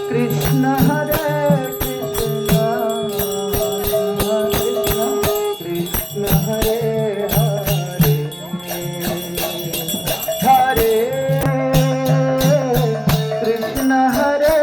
कृष्ण हरे कृष्ण हरे हरे हरे कृष्ण हरे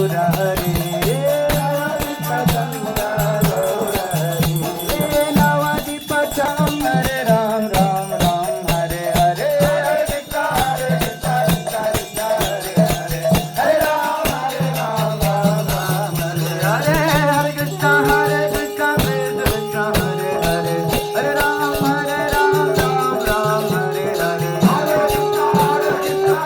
गौर हरे नवदीप चम हरे राम राम राम हरे हरे हरे कृष्ण हरे राम राम राम हरे हरे हरे कृष्ण हरे कृष्ण कृष्ण हरे हरे हरे राम राम राम हरे हरे हरे कृष्ण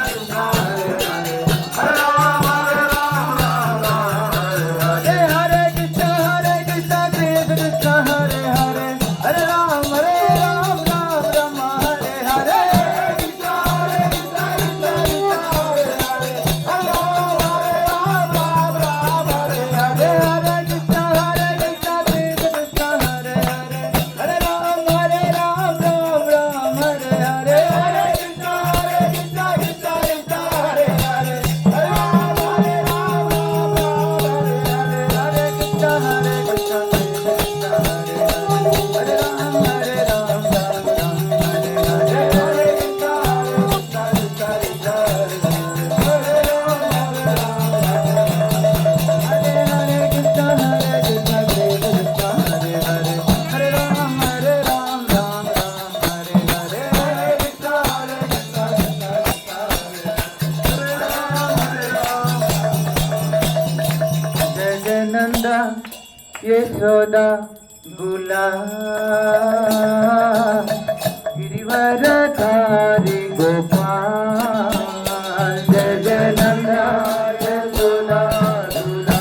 कृष्ण हरे हरे हरे राम राम हरे हरे कृष्ण कृष्ण हरे हरे हरे राम राम राम हरे हरे कृष्ण कृष्ण हरे हरे हरे राम राम राम हरे हरे हरे कृष्ण कृष्ण हरे हरे हरे राम राम राम हरे हरे हरे कृष्ण कृष्ण हरे हरे हरे राम राम राम हरे हरे हरे कृष्ण कृष्ण हरे हरे राम राम राम हरे हरे हरे कृष्ण कृष्ण हरे हरे कृष्ण कृष्ण हरे हरे हरे राम राम हरे हरे हरे कृष्ण जय जय नंदा यशोदा गुला गिरिवरधारी गोपाल जय जय नंदा यशोदा गुला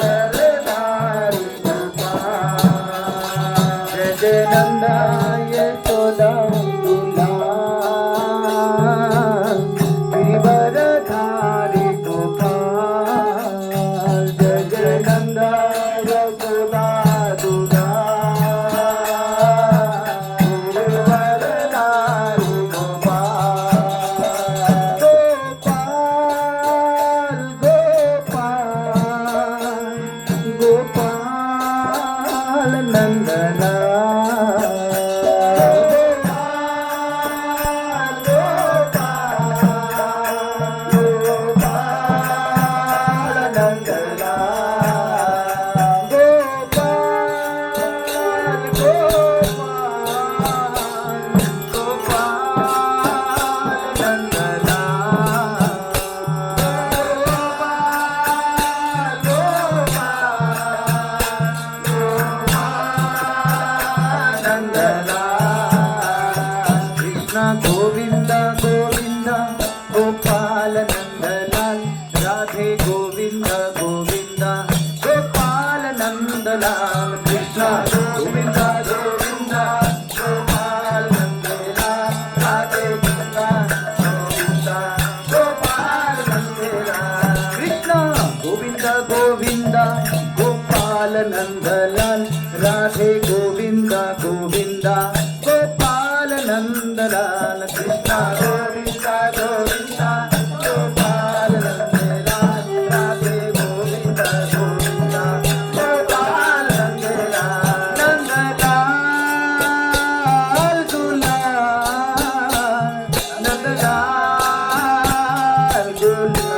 गिरिवरधारी गोपाल जय जय नंदा यशोदा गुला गिरिवरधारी गोपाल जय जय नंदा यशोदा दुला गिरिवरधारी गोपाल गोपाल गोपाल नंदना गोविंद गोविंद गोपाल नंदलाल राधे गोविंद गोविंद गोपाल नंदलाल कृष्ण गोविंद गोविंद गोपाल नंदलाल राधे गोविंद गोविंद गोपाल नंदलाल कृष्ण गोविंद गोविंद गोपाल नंदलाल राधे गोविंद गोविंद गोपाल नंदलाल कृष्ण गोविंद गोविंद गोपाल नंदलाल राधे गोविंद गोविंद गोपाल नंदलाल नंदलाल दुलाल नंदलाल दुलाल